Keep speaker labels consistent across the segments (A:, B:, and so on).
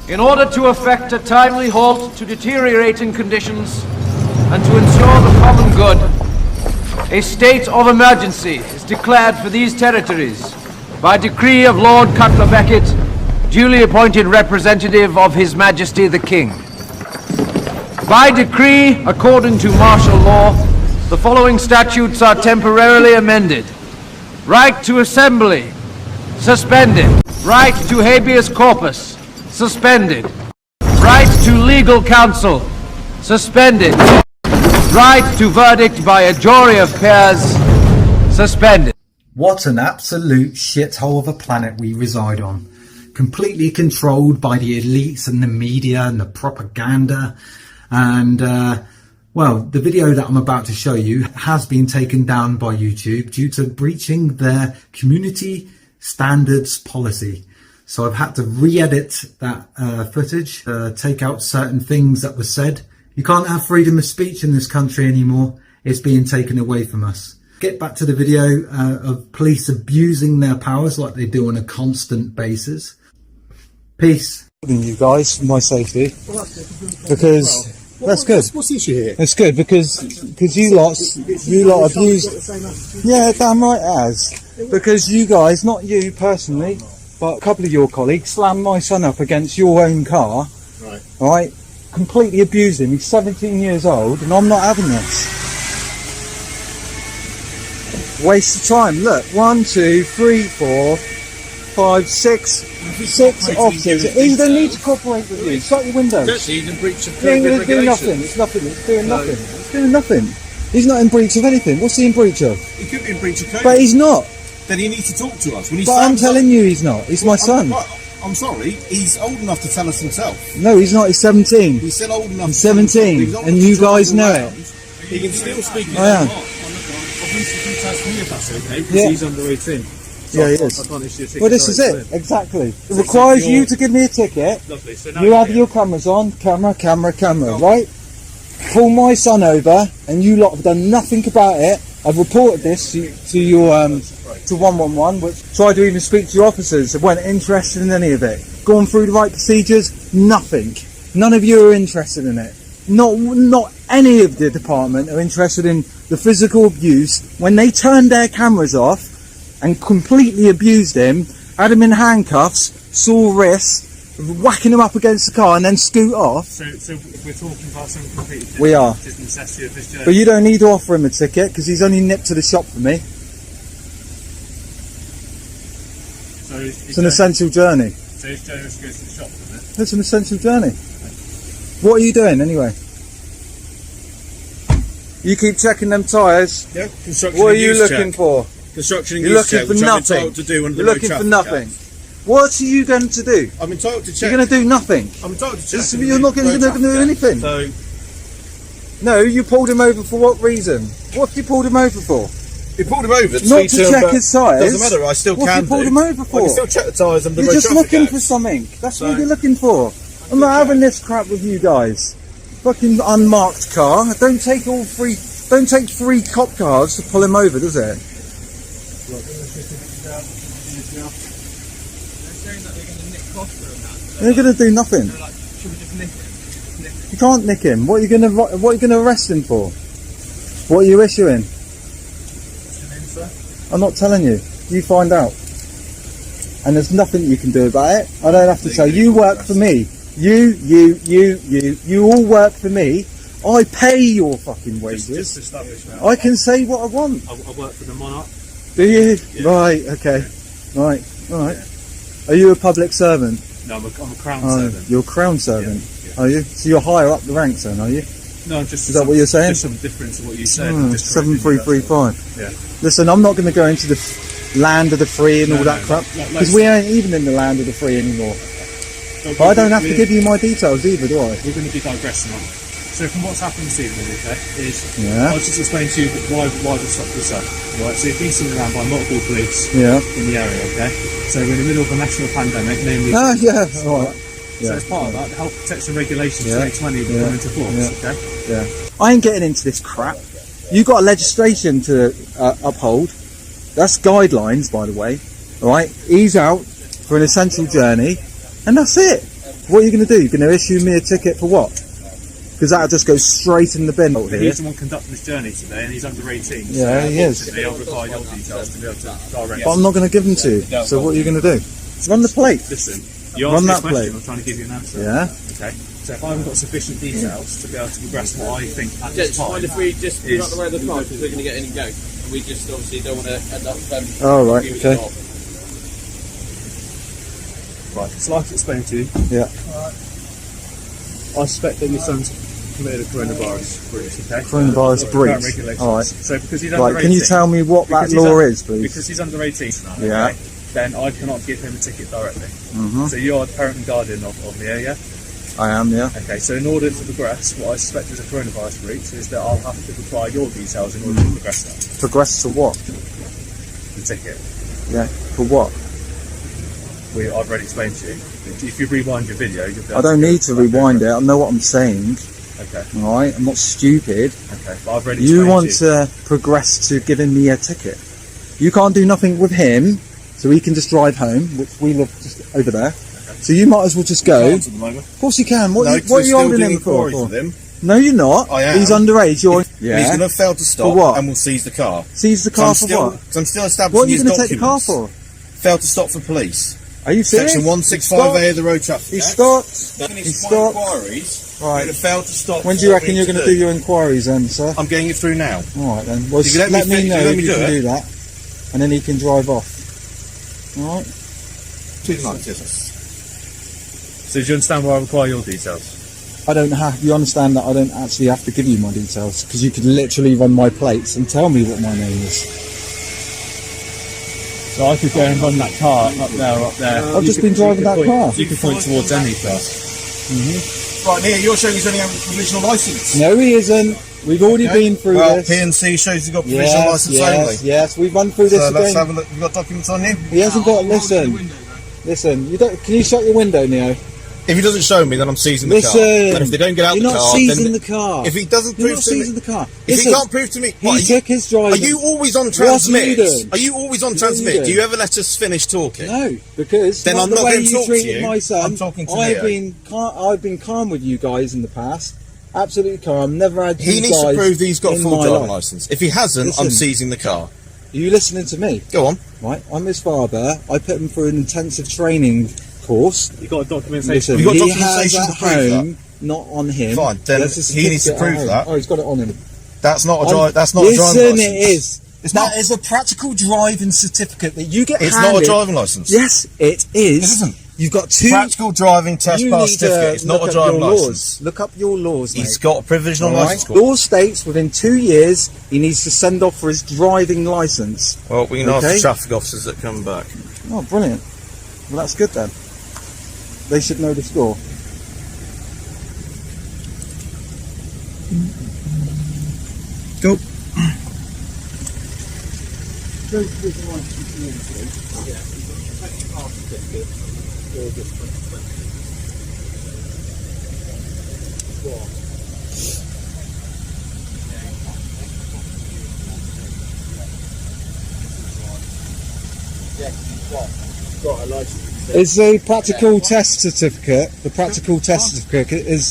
A: in order to effect a timely halt to deteriorating conditions and to ensure the common good, a state of emergency is declared for these territories by decree of Lord Cutler Beckett, duly appointed representative of His Majesty the King. By decree, according to martial law, the following statutes are temporarily amended. Right to assembly, suspended. Right to habeas corpus, suspended. Right to legal counsel, suspended. Right to verdict by a jury of peers, suspended.
B: What an absolute shithole of a planet we reside on. Completely controlled by the elites and the media and the propaganda. And, well, the video that I'm about to show you has been taken down by YouTube due to breaching their community standards policy. So I've had to re-edit that footage, take out certain things that were said. You can't have freedom of speech in this country anymore. It's being taken away from us. Get back to the video of police abusing their powers like they do on a constant basis. Peace. You guys, for my safety. Because that's good.
C: What's the issue here?
B: It's good because you lot abused. Yeah, damn right it has. Because you guys, not you personally, but a couple of your colleagues slammed my son up against your own car. Right. Completely abused him. He's 17 years old, and I'm not having this. Waste of time. Look, 1, 2, 3, 4, 5, 6 officers. He don't need to cooperate with you. Shut your windows.
C: He's in breach of
B: He ain't going to do nothing. It's nothing. It's doing nothing. It's doing nothing. He's not in breach of anything. What's he in breach of?
C: He could be in breach of code.
B: But he's not.
C: Then he needs to talk to us.
B: But I'm telling you he's not. He's my son.
C: I'm sorry. He's old enough to tell us himself.
B: No, he's not. He's 17.
C: He's still old enough.
B: He's 17. And you guys know it.
C: He can still speak.
B: I am.
C: Because he's under 18.
B: Yeah, he is. Well, this is it. Exactly. It requires you to give me a ticket.
C: Lovely. So
B: You have your cameras on. Camera, right? Pull my son over, and you lot have done nothing about it. I've reported this to your to 111, which tried to even speak to your officers. They weren't interested in any of it. Gone through the right procedures, nothing. None of you are interested in it. Not any of the department are interested in the physical abuse. When they turned their cameras off and completely abused him, had him in handcuffs, sore wrists, whacking him up against the car and then scoot off.
C: So we're talking about something completely different.
B: We are.
C: Just necessity of this journey.
B: But you don't need to offer him a ticket because he's only nipped to the shop for me.
C: So
B: It's an essential journey.
C: So his journey goes to the shop, isn't it?
B: It's an essential journey. What are you doing anyway? You keep checking them tyres.
C: Yeah. Construction.
B: What are you looking for?
C: Construction.
B: You're looking for nothing. You're looking for nothing. What are you going to do?
C: I'm entitled to check.
B: You're going to do nothing.
C: I'm entitled to check.
B: You're not going to do anything.
C: So,
B: no, you pulled him over for what reason? What have you pulled him over for?
C: you pulled him over.
B: Not to check his tyres.
C: Doesn't matter. I still
B: what
C: can.
B: What have you pulled him over for?
C: I can still check the tyres under the
B: You're
C: road
B: just
C: traffic
B: looking
C: act.
B: for something. That's what you're looking for. I'm not having this crap with you guys. Fucking unmarked car. Don't take three cop cars to pull him over, does it? They're going to do nothing. You can't nick him. What are you going to arrest him for? What are you issuing? I'm not telling you. You find out. And there's nothing you can do about it. I don't have to tell you. You work for me. You all work for me. I pay your fucking wages. I can say what I want.
C: I work for the monarch.
B: Do you?
C: Yeah.
B: Right, okay. Right, alright. Are you a public servant?
C: No, I'm a crown servant.
B: You're a crown servant?
C: Yeah.
B: Are you? So you're higher up the ranks then, are you?
C: No, just
B: Is that what you're saying?
C: Just some difference to what you said.
B: 7335.
C: Yeah.
B: Listen, I'm not going to go into the land of the free and all that crap, because we ain't even in the land of the free anymore. But I don't have to give you my details either, do I?
C: We're going to be digressing on. So from what's happened this evening, okay, is
B: Yeah.
C: I'll just explain to you why we stopped this up. Right, so you've been seen around by multiple police
B: Yeah.
C: in the area, okay? So we're in the middle of a national pandemic, namely...
B: Ah, yeah, alright.
C: So as part of that, the Health Protection Regulations 2020 will come into force, okay?
B: Yeah. I ain't getting into this crap. You got a legislation to uphold. That's guidelines, by the way. Alright? He's out for an essential journey, and that's it. What are you going to do? You're going to issue me a ticket for what? Because that'll just go straight in the bin over here.
C: He's the one conducting this journey today, and he's under 18.
B: Yeah,
C: so
B: he is.
C: I'll require your details to be able to direct.
B: But I'm not going to give them to you. So what are you going to do? Run the plate.
C: Listen, you
B: Run
C: asked
B: that
C: me a question,
B: plate.
C: I'm trying to give you an answer.
B: Yeah.
C: Okay. So if I haven't got sufficient details to be able to progress what I think at
A: Yeah,
C: this time,
A: if we just not the way of the car because we're going to get any go. And we just obviously don't want to end up.
B: Oh, right, okay.
C: right. So like I explained to you,
B: Yeah.
C: I suspect that your son's committed a coronavirus breach. Okay.
B: Coronavirus breach.
C: Regulations.
B: All right.
C: So because he's under
B: Right.
C: 18,
B: Can you tell me what that
C: because he's
B: law
C: un-
B: is, please?
C: Because he's under 18.
B: Yeah.
C: Okay, then I cannot give him a ticket directly.
B: Mhm.
C: So you are the parent and guardian of me, yeah?
B: I am. Yeah.
C: Okay, so in order to progress, what I suspect is a coronavirus breach is that I'll have to require your details in order to progress that.
B: Progress to what?
C: The ticket.
B: Yeah. For what?
C: I've already explained to you. If you rewind your video, you'll be able
B: I don't
C: to
B: need to rewind it. I know what I'm saying.
C: Okay,
B: All right. I'm not stupid.
C: okay. But I've already
B: You
C: explained
B: want
C: to you.
B: to progress to giving me a ticket. You can't do nothing with him, so he can just drive home, which we live just over there. So you might as well just go.
D: At the moment.
B: Of course you can. What,
D: No,
B: are
D: 'cause
B: you
D: we're still
B: holding
D: doing
B: him for?
D: inquiries with him.
B: No, you're not.
D: I am.
B: He's underage. You're.
D: He's going to fail to stop
B: For what?
D: and we'll seize the car.
B: Seize the car for what?
D: Because I'm still establishing
B: What are you
D: his
B: going to take the car
D: documents.
B: for?
D: Fail to stop for police.
B: Are you serious?
D: Section 165A of the Road Traffic
B: He
D: Act.
B: stopped.
D: Then
B: He
D: it's my
B: stopped.
D: inquiries.
B: Right.
D: You're going to fail to stop.
B: When do you
D: for
B: reckon
D: me
B: you're going to do your inquiries then, sir?
D: I'm getting it through now.
B: All right then. Well,
D: If you let me
B: let me
D: fit-
B: know
D: you let
B: if
D: me
B: you
D: do
B: can
D: it.
B: do that, and then he can drive off. All right.
C: So do you understand why I require your details?
B: I don't have. You understand that I don't actually have to give you my details because you could literally run my plates and tell me what my name is.
C: So I could go and run that car up there.
B: I've just been driving that car.
C: You can point towards any car.
D: Right, here, you're showing he's only having a provisional licence.
B: No, he isn't. We've already been through
D: Well,
B: this.
D: P&C shows he's got provisional licence only.
B: Yes, we've run through this
D: So let's
B: again.
D: have a look. You've got documents on you?
B: He hasn't got. Listen. You don't. Can you shut your window, Neo?
D: If he doesn't show me, then I'm seizing the car.
B: Listen.
D: And if they don't get out
B: You're
D: the
B: not
D: car,
B: seizing
D: then
B: the car.
D: if he doesn't
B: You're
D: prove
B: not
D: to me,
B: seizing the car.
D: if he
B: Listen,
D: can't prove to me,
B: he
D: what,
B: took his driving.
D: are you always on
B: What are you
D: transmit?
B: doing?
D: Are you always on
B: What are you
D: transmit?
B: doing?
D: Do you ever let us finish talking?
B: No, because
D: Then
B: not
D: I'm
B: the
D: not
B: way
D: going to
B: you
D: talk to
B: treated
D: you.
B: my son.
D: I'm talking to
B: I've
D: Leo.
B: been calm with you guys in the past. Absolutely calm. Never had you
D: He needs to
B: guys
D: prove that he's got a
B: in
D: full
B: my
D: driving
B: life.
D: licence. If he hasn't, I'm
B: Listen.
D: seizing the car.
B: Are you listening to me?
D: Go on.
B: Right, I'm his father. I put him through an intensive training course.
C: You got a documentation.
B: Listen,
D: You've got
B: he
D: documentation
B: has
D: to
B: at
D: prove
B: home, not on him.
D: Fine, then
B: There's a
D: he needs to
B: certificate at
D: prove
B: home.
D: that.
B: Oh, he's got it on him.
D: That's not a drive. That's not a driving
B: Listen,
D: licence.
B: it is.
D: It's
B: That
D: not.
B: is a practical driving certificate that you get
D: It's
B: handed.
D: not a driving licence.
B: Yes, it is.
D: It isn't.
B: You've got two.
D: Practical driving test
B: You
D: pass
B: need
D: certificate.
B: to
D: It's not
B: look
D: a
B: up
D: driving
B: your
D: licence.
B: laws. Look up your laws, mate.
D: He's got a provisional
B: All right?
D: licence.
B: Law states within 2 years he needs to send off for his driving licence.
D: Well, we can ask
B: Okay.
D: the traffic officers that come back.
B: Oh, brilliant. Well, that's good then. They should know the score. Go. It's a practical test certificate. The practical test certificate is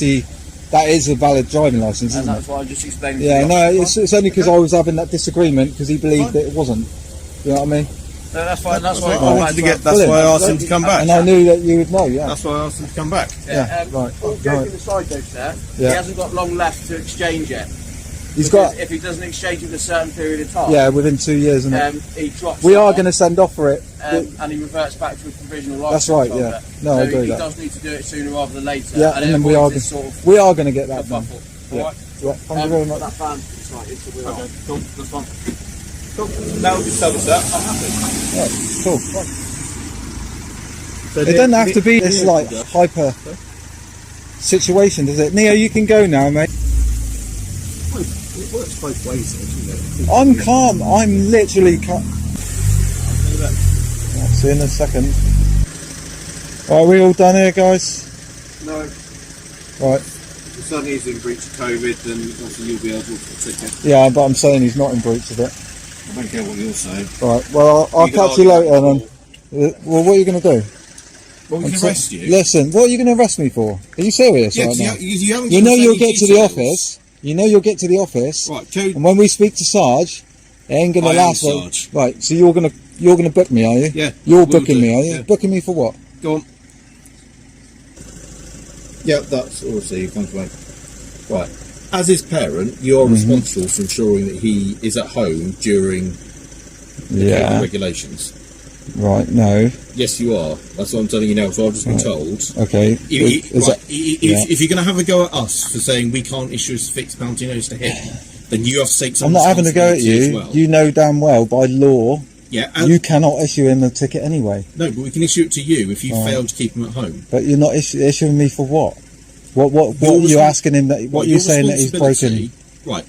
B: that is a valid driving licence,
A: And
B: isn't
A: that's
B: it?
A: why I just explained.
B: Yeah, no, it's only because I was having that disagreement because he believed that it wasn't. You know what I mean?
A: No, that's fine. That's why
D: I wanted to get. That's
B: Brilliant.
D: why I asked him to come back.
B: And I knew that you would know. Yeah.
D: That's why I asked him to come back.
B: Yeah, right.
A: All joking aside, though, sir,
B: Yeah.
A: he hasn't got long left to exchange it.
B: He's
A: Because
B: got.
A: if he doesn't exchange it in a certain period of time,
B: Yeah, within 2 years, isn't it?
A: he drops.
B: We
A: it
B: are
A: off,
B: going to send off for it.
A: and he reverts back to his provisional license.
B: That's right,
A: holder.
B: yeah. No,
A: so
B: I agree
A: he
B: with that.
A: does need to do it sooner rather than later.
B: Yeah,
A: and
B: and
A: it
B: then we are.
A: avoids this sort of
B: We are going to get that done.
A: kerfuffle.
B: Yeah.
A: Alright.
B: Yeah. Thank you very much.
A: That van is right, it's the wheel.
C: Okay, cool. That's fine. Cool. Now just tell us that. I'm happy.
B: Yeah, cool.
C: So
B: It doesn't have to be this like hyper situation, does it? Neo, you can go now, mate.
D: It works both ways, doesn't it?
B: I'm calm. I'm literally calm. I'll see you in a second. Right, we all done here, guys?
E: No,
B: Right.
E: the son is in breach of COVID, then obviously you'll be eligible for the ticket.
B: Yeah, but I'm saying he's not in breach of it.
E: I don't care what you're saying.
B: Right. Well, I'll
E: You can
B: catch you
E: argue
B: later
E: that
B: then. Well, what are you going to do?
E: Well, we can arrest you.
B: Listen, what are you going to arrest me for? Are you serious
E: Yeah,
B: right now?
E: you haven't
B: You
E: given
B: know
E: us
B: you'll
E: any
B: get to the
E: details.
B: office. You know you'll get to the office.
E: Right, code.
B: And when we speak to Sarge, it ain't going to
E: I am
B: last long.
E: Sarge.
B: Right, so you're gonna book me, are you?
E: Yeah,
B: You're
E: will
B: booking
E: do,
B: me, are you?
E: yeah.
B: Booking me for what?
E: Go on. Yeah, that's also you come to make. Right. As his parent, you're responsible for ensuring that he is at home during the
B: Yeah.
E: regulations.
B: Right, no.
E: Yes, you are. That's what I'm telling you now. So I've just been told.
B: Okay.
E: If you're going to have a go at us for saying we can't issue a fixed penalty notice to him, then you have to take some
B: I'm not having a go at
E: responsibility as
B: you.
E: well.
B: You know damn well by law
E: Yeah.
B: you cannot issue him a ticket anyway.
E: No, but we can issue it to you if you fail to keep him at home.
B: But you're not issuing me for what? What are you asking him that? What are you saying that he's broken?
E: Right.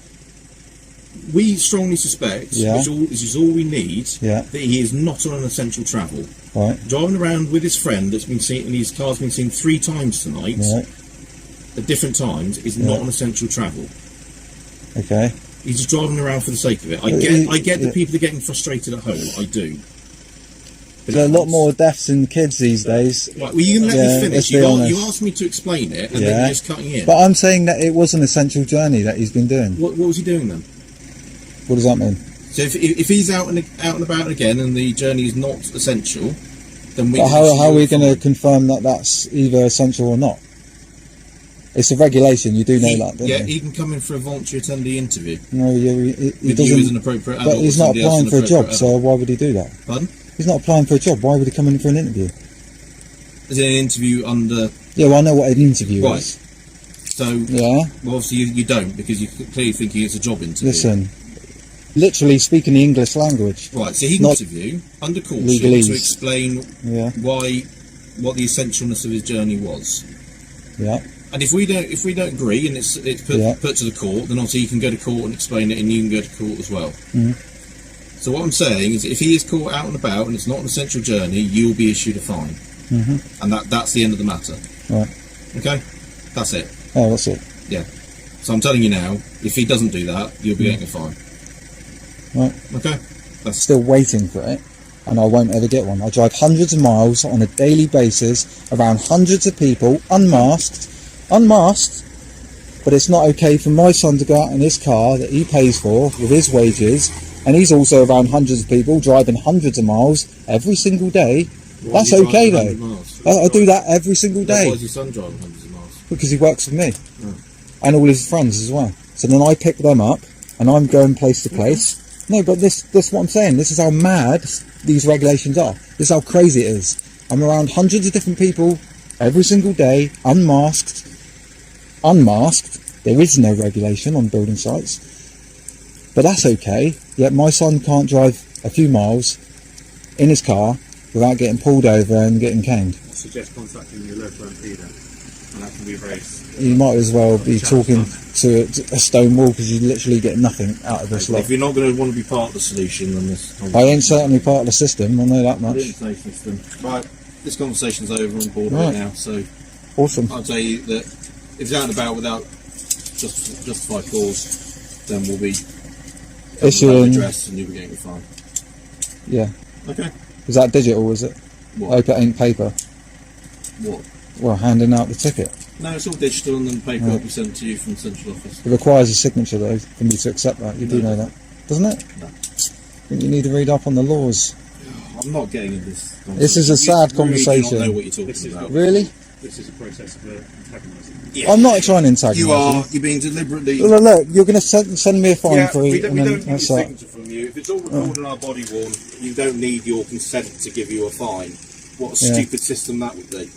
E: We strongly suspect,
B: Yeah.
E: which is all we need,
B: Yeah.
E: that he is not on an essential travel.
B: Right.
E: Driving around with his friend that's been seen, and his car's been seen 3 times tonight,
B: Right.
E: at different times, is not on essential travel.
B: Okay.
E: He's just driving around for the sake of it. I get that people are getting frustrated at home. I do. But
B: There are a lot more deaths in kids these days.
E: Right, well, you can let
B: Yeah,
E: me
B: let's
E: finish.
B: be
E: You
B: honest.
E: asked me to explain it, and
B: Yeah.
E: then you're just cutting in.
B: But I'm saying that it was an essential journey that he's been doing.
E: What was he doing then?
B: What does that mean?
E: So if he's out and about again, and the journey is not essential, then we.
B: But how are we going to
E: fine.
B: confirm that that's either essential or not? It's a regulation. You do know that, don't
E: Yeah,
B: you?
E: he can come in for a voluntary attendee interview.
B: No, he
E: With you as
B: doesn't.
E: an appropriate
B: But
E: adult.
B: he's
E: or
B: not
E: somebody else
B: applying
E: as
B: for
E: an
B: a job,
E: appropriate
B: so
E: adult.
B: why would he do that?
E: Pardon?
B: He's not applying for a job. Why would he come in for an interview?
E: Is it an interview under?
B: Yeah, well, I know what an interview
E: Right.
B: is.
E: So,
B: Yeah.
E: well, obviously you don't, because you clearly think it's a job interview.
B: Listen, literally speaking the English language.
E: Right, so he can
B: Not
E: interview under caution
B: legalese.
E: to explain
B: Yeah.
E: what the essentialness of his journey was.
B: Yeah.
E: And if we don't agree, and it's put to the court, then obviously you can go to court and explain it, and you can go to court as well. So what I'm saying is, if he is caught out and about and it's not an essential journey, you will be issued a fine, and that's the end of the matter.
B: Right.
E: Okay, that's it.
B: Oh, that's it.
E: Yeah. So I'm telling you now, if he doesn't do that, you'll be getting a fine.
B: Right.
E: Okay. That's
B: Still waiting for it, and I won't ever get one. I drive hundreds of miles on a daily basis around hundreds of people, unmasked, but it's not okay for my son to go out in his car that he pays for with his wages, and he's also around hundreds of people driving hundreds of miles every single day.
E: Why
B: That's
E: are you
B: okay
E: driving
B: though.
E: 100 miles?
B: I do that every single
E: Why
B: day
E: is your son driving hundreds of miles?
B: because he works with me and all his friends as well. So then I pick them up and I'm going place to place. No, but this is what I'm saying. This is how mad these regulations are. This is how crazy it is. I'm around hundreds of different people every single day, unmasked. There is no regulation on building sites, but that's okay. Yet my son can't drive a few miles in his car without getting pulled over and getting caned.
C: I suggest contacting your local MP then, and that can be raised.
B: You might as well be talking to a stone wall because you literally get nothing out of this lot.
E: If you're not going to want to be part of the solution, then this.
B: I ain't certainly part of the system, I know that much.
E: System. Right, this conversation's over on board
B: Right.
E: right now, so
B: Awesome.
E: I'd say that if it's out and about without justified cause, then we'll be
B: Issuing,
E: address and you'll be getting a fine.
B: yeah.
E: Okay.
B: Is that digital, is it?
E: What?
B: Hope it ain't paper.
E: What?
B: Well, handing out the ticket.
E: No, it's all digital, and then paper will be sent to you from the central office.
B: It requires a signature though for me to accept that. You do know that, doesn't it?
E: No.
B: I think you need to read up on the laws.
E: I'm not getting into this.
B: This is a sad
E: You really do
B: conversation.
E: not know what you're talking about.
B: Really?
C: This is a process of antagonising.
E: Yeah.
B: I'm not trying to antagonise
E: You are. You're being deliberately.
B: Look, you're going to send me a fine
E: Yeah,
B: for
E: we
B: it,
E: don't
B: and then
E: need a
B: that's that.
E: signature from you. If it's all recorded on our body worn, you don't need your consent to give you a fine. What a
B: Yeah.
E: stupid system that would be.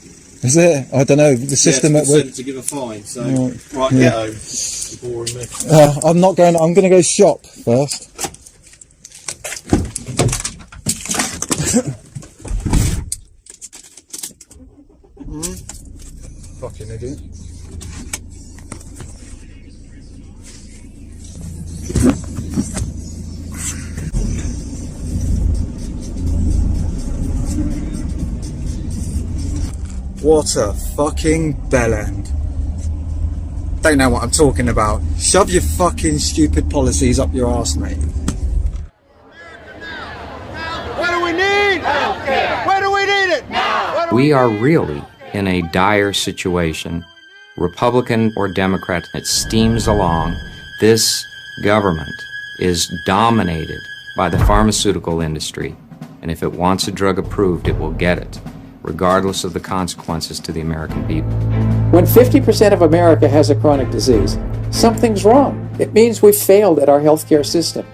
B: Is it? I don't know. The system
E: yeah,
B: that we're.
E: consent to give a fine. So
B: Right.
E: right,
B: Yeah.
E: get home. You're boring me.
B: I'm not going. I'm going to go shop first. Fucking idiot. What a fucking bellend. Don't know what I'm talking about. Shove your fucking stupid policies up your arse, mate.
F: What do we need? Healthcare. Where do we need it? Now. What We are really in a dire situation. Republican or Democrat, it steams along. This government is dominated by the pharmaceutical industry, and if it wants a drug approved, it will get it, regardless of the consequences to the American people.
G: When 50% of America has a chronic disease, something's wrong. It means we've failed at our healthcare system.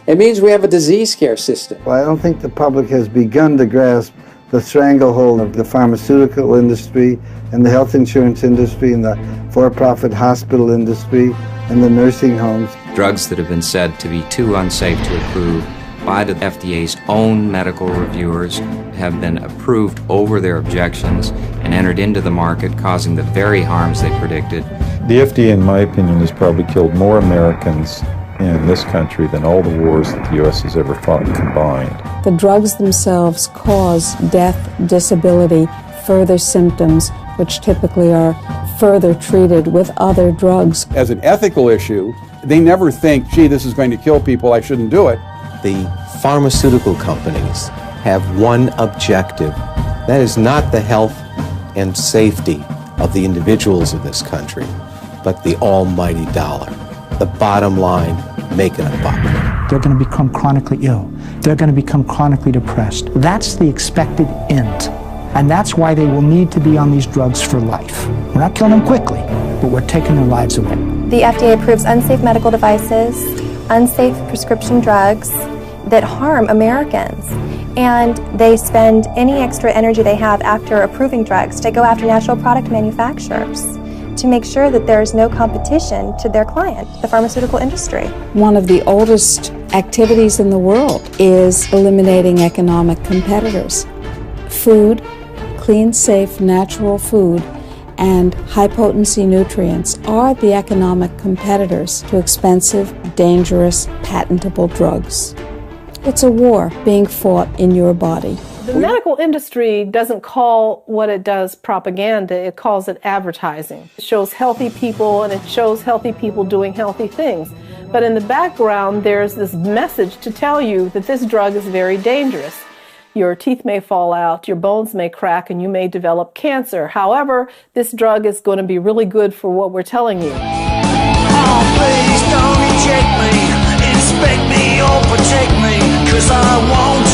G: It means we have a disease care system.
H: Well, I don't think the public has begun to grasp the stranglehold of the pharmaceutical industry and the health insurance industry and the for-profit hospital industry and the nursing homes.
F: Drugs that have been said to be too unsafe to approve by the FDA's own medical reviewers have been approved over their objections and entered into the market, causing the very harms they predicted.
I: The FDA, in my opinion, has probably killed more Americans in this country than all the wars that the U.S. has ever fought combined.
J: The drugs themselves cause death, disability, further symptoms, which typically are further treated with other drugs.
K: As an ethical issue, they never think, gee, this is going to kill people, I shouldn't do it.
L: The pharmaceutical companies have one objective. That is not the health and safety of the individuals of this country, but the almighty dollar. The bottom line, making a buck.
M: They're going to become chronically ill. They're going to become chronically depressed. That's the expected end. And that's why they will need to be on these drugs for life. We're not killing them quickly, but we're taking their lives away.
N: The FDA approves unsafe medical devices, unsafe prescription drugs that harm Americans. And they spend any extra energy they have after approving drugs to go after natural product manufacturers to make sure that there is no competition to their client, the pharmaceutical industry.
J: One of the oldest activities in the world is eliminating economic competitors. Food, clean, safe, natural food, and high-potency nutrients are the economic competitors to expensive, dangerous, patentable drugs. It's a war being fought in your body.
O: The medical industry doesn't call what it does propaganda, it calls it advertising. It shows healthy people and it shows healthy people doing healthy things. But in the background, there's this message to tell you that this drug is very dangerous. Your teeth may fall out, your bones may crack, and you may develop cancer. However, this drug is going to be really good for what we're telling you.
P: Oh, please don't reject me, inspect me or protect me, 'cause I won't